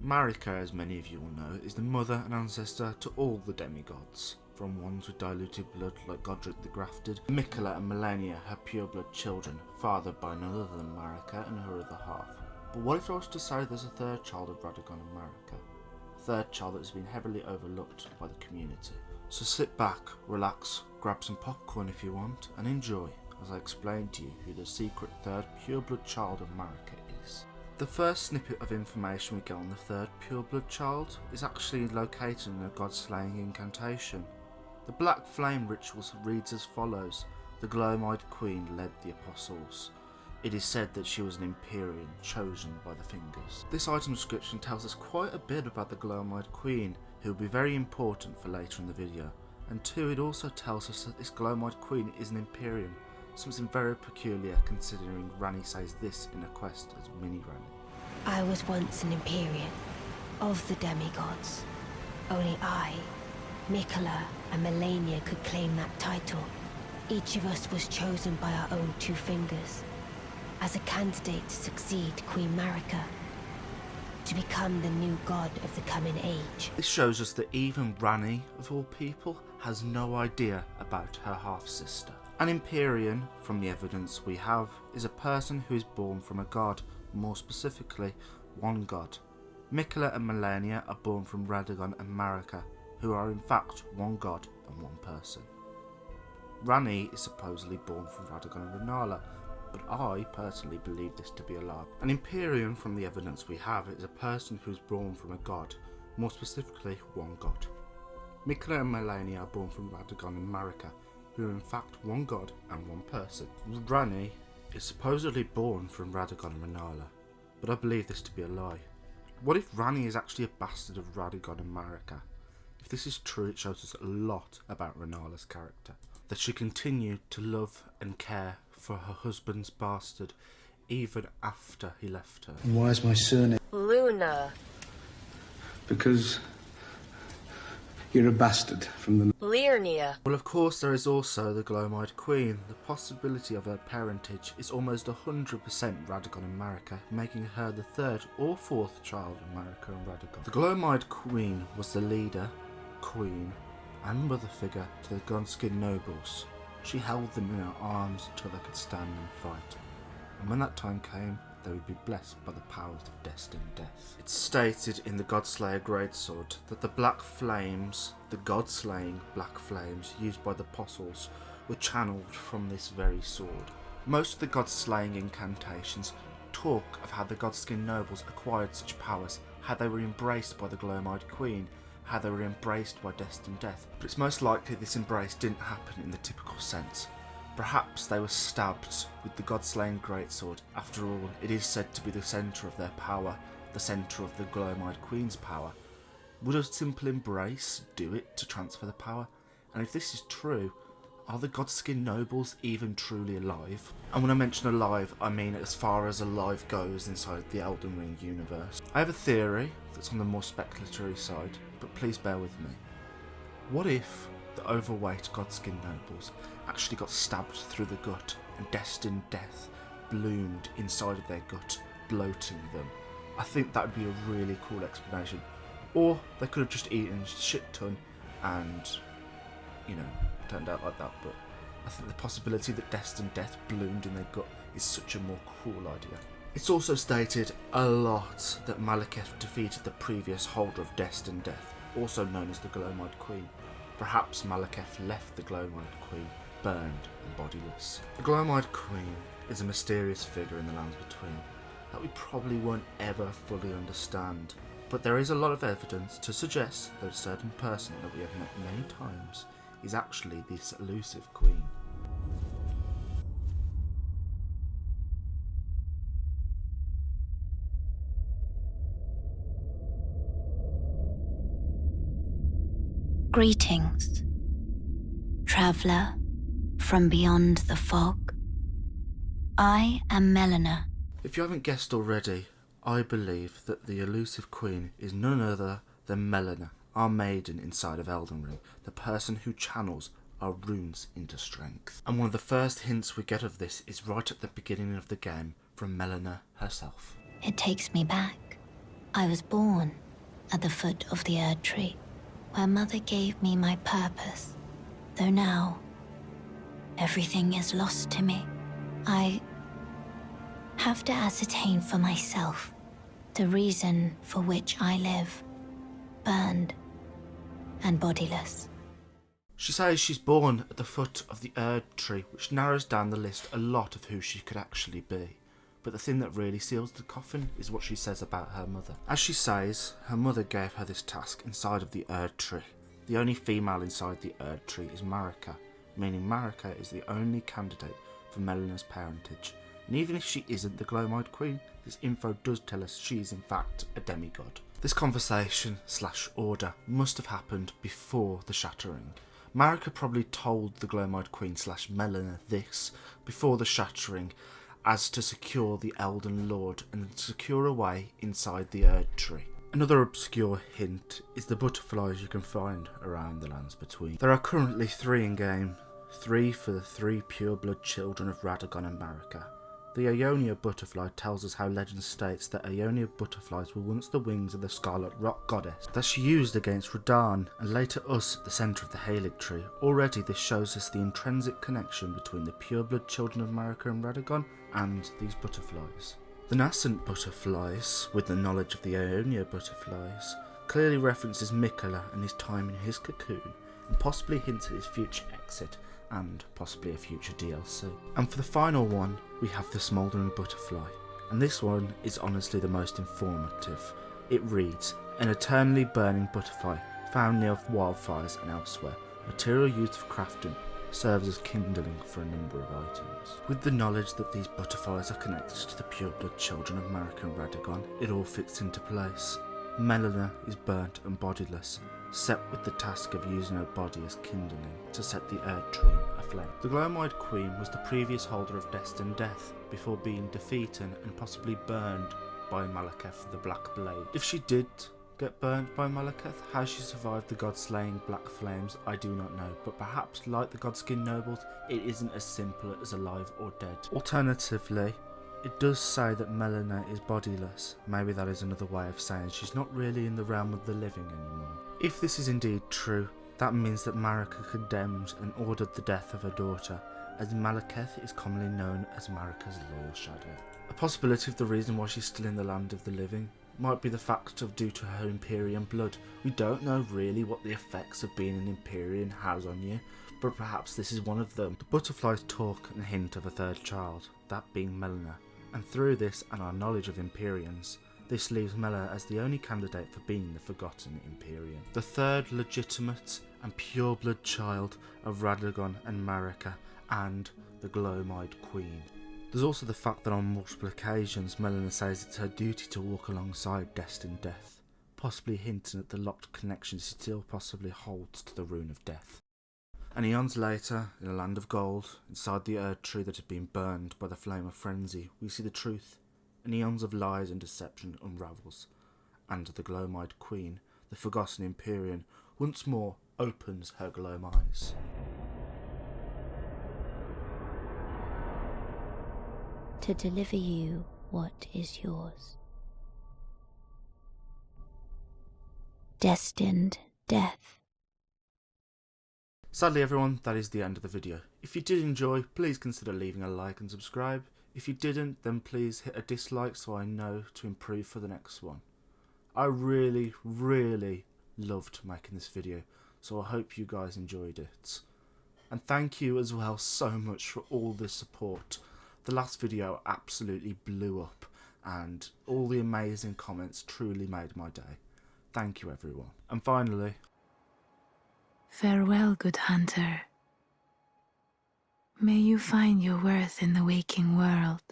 Marika, as many of you will know, is the mother and ancestor to all the demigods, from ones with diluted blood like Godwyn the Grafted. Miquella and Melania, her pure-blood children, fathered by none other than Marika and her other half. But what if I was to say there's a third child of Radagon and Marika? A third child that has been heavily overlooked by the community. So sit back, relax, grab some popcorn if you want, and enjoy as I explain to you who the secret third pure-blood child of Marika is. The first snippet of information we get on the third pure-blood child is actually located in a god-slaying incantation. The Black Flame ritual reads as follows: the Gloam-Eyed Queen led the apostles. It is said that she was an Empyrean chosen by the fingers. This item description tells us quite a bit about the Gloam-Eyed Queen, who will be very important for later in the video. And 2, it also tells us that this Gloam-Eyed Queen is an Empyrean, something very peculiar considering Ranni says this in a quest as Mini Ranni. I was once an Empyrean, of the demigods. Only I, Miquella and Malenia could claim that title. Each of us was chosen by our own 2 fingers, as a candidate to succeed Queen Marika, to become the new god of the coming age. This shows us that even Ranni, of all people, has no idea about her half-sister. An Empyrean, from the evidence we have, is a person who is born from a god, more specifically, one god. Miquella and Melania are born from Radagon and Marika, who are in fact one god and one person. Ranni is supposedly born from Radagon and Radagon, but I personally believe this to be a lie. An Empyrean, from the evidence we have, is a person who is born from a god, more specifically one god. Miquella and Melania are born from Radagon and Marika, who are in fact one god and one person. Ranni is supposedly born from Radagon and Radagon, but I believe this to be a lie. What if Ranni is actually a bastard of Radagon and Marika? If this is true, it shows us a lot about Radagon's character. That she continued to love and care for her husband's bastard even after he left her. And why is my surname Luna? Because you're a bastard from the Lineage. Well, of course, there is also the Gloam-Eyed Queen. The possibility of her parentage is almost 100% Radagon and Marika, making her the third or fourth child of Marika and Radagon. The Gloam-Eyed Queen was the leader, queen, and mother figure to the godskin nobles. She held them in her arms until they could stand and fight, and when that time came, they would be blessed by the powers of destined death. It's stated in the Godslayer Greatsword that the black flames, the god-slaying black flames used by the apostles, were channeled from this very sword. Most of the god-slaying incantations talk of how the godskin nobles acquired such powers, how they were embraced by the Gloam-Eyed Queen, how they were embraced by destined death, but it's most likely this embrace didn't happen in the typical sense. Perhaps they were stabbed with the god-slaying greatsword. After all, it is said to be the centre of their power, the centre of the Gloam-Eyed Queen's power. Would a simple embrace do it to transfer the power? And if this is true, are the godskin nobles even truly alive? And when I mention alive, I mean as far as alive goes inside the Elden Ring universe. I have a theory that's on the more speculatory side, but please bear with me. What if the overweight godskin nobles actually got stabbed through the gut and destined death bloomed inside of their gut, bloating them? I think that would be a really cool explanation. Or they could have just eaten a shit ton and, you know, turned out like that, but I think the possibility that destined death bloomed in their gut is such a more cool idea. It's also stated a lot that Malekith defeated the previous holder of destined death, also known as the Gloam-Eyed Queen. Perhaps Malekith left the Gloam-Eyed Queen burned and bodiless. The Gloam-Eyed Queen is a mysterious figure in the lands between that we probably won't ever fully understand, but there is a lot of evidence to suggest that a certain person that we have met many times is actually this elusive queen. Greetings, traveller from beyond the fog. I am Melina. If you haven't guessed already, I believe that the elusive queen is none other than Melina, our maiden inside of Elden Ring, the person who channels our runes into strength. And one of the first hints we get of this is right at the beginning of the game from Melina herself. It takes me back I was born at the foot of the Erd Tree, where Mother gave me my purpose. Though now, everything is lost to me. I have to ascertain for myself the reason for which I live, burned and bodiless. She says she's born at the foot of the Erd Tree, which narrows down the list a lot of who she could actually be. But the thing that really seals the coffin is what she says about her mother. As she says, her mother gave her this task inside of the Erd Tree. The only female inside the Erd Tree is Marika, meaning Marika is the only candidate for Melina's parentage. And even if she isn't the Gloam-Eyed Queen, this info does tell us she is in fact a demigod. This conversation / order must have happened before the shattering. Marika probably told the Gloam-Eyed Queen / Melina this before the shattering, as to secure the Elden Lord and secure a way inside the Erd Tree. Another obscure hint is the butterflies you can find around the lands between. There are currently 3 in game, 3 for the 3 pure-blood children of Radagon and Marika. The Ionia butterfly tells us how legend states that Ionia butterflies were once the wings of the scarlet rock goddess that she used against Radhn and later us at the centre of the Halig tree. Already this shows us the intrinsic connection between the pure-blood children of Marika and Radagon and these butterflies. The nascent butterflies, with the knowledge of the Ionia butterflies, clearly references Miquella and his time in his cocoon and possibly hints at his future exit and possibly a future DLC. And for the final one, we have the smouldering butterfly, and this one is honestly the most informative. It reads, an eternally burning butterfly found near wildfires and elsewhere. Material used for crafting serves as kindling for a number of items. With the knowledge that these butterflies are connected to the pure-blood children of Marika and Radagon, it all fits into place. Melina is burnt and bodiless, set with the task of using her body as kindling to set the Erd Tree aflame. The Gloam-Eyed Queen was the previous holder of destined death before being defeated and possibly burned by Malekith the Black Blade. If she did get burnt by Malekith, how she survived the god-slaying black flames I do not know, but perhaps like the godskin nobles, it isn't as simple as alive or dead. Alternatively, it does say that Melina is bodiless. Maybe that is another way of saying she's not really in the realm of the living anymore. If this is indeed true, that means that Marika condemned and ordered the death of her daughter, as Malekith is commonly known as Marika's loyal shadow. A possibility of the reason why she's still in the land of the living might be the fact of due to her Empyrean blood. We don't know really what the effects of being an Empyrean has on you, but perhaps this is one of them. The butterflies talk and hint of a third child, that being Melina, and through this and our knowledge of Empyreans, this leaves Melina as the only candidate for being the forgotten Empyrean. The third legitimate and pure-blood child of Radagon and Marika and the Gloam-Eyed Queen. There's also the fact that on multiple occasions Melina says it's her duty to walk alongside destined death, possibly hinting at the locked connection she still possibly holds to the Rune of Death. And eons later, in a land of gold, inside the Erd Tree that had been burned by the flame of frenzy, we see the truth, and eons of lies and deception unravels, and the Gloam-Eyed Queen, the forgotten Empyrean, once more opens her gloam eyes. To deliver you what is yours. Destined death. Sadly everyone, that is the end of the video. If you did enjoy, please consider leaving a like and subscribe. If you didn't, then please hit a dislike so I know to improve for the next one. I really loved making this video, so I hope you guys enjoyed it. And thank you as well so much for all the support. The last video absolutely blew up, and all the amazing comments truly made my day. Thank you everyone. And finally, farewell, good hunter. May you find your worth in the waking world.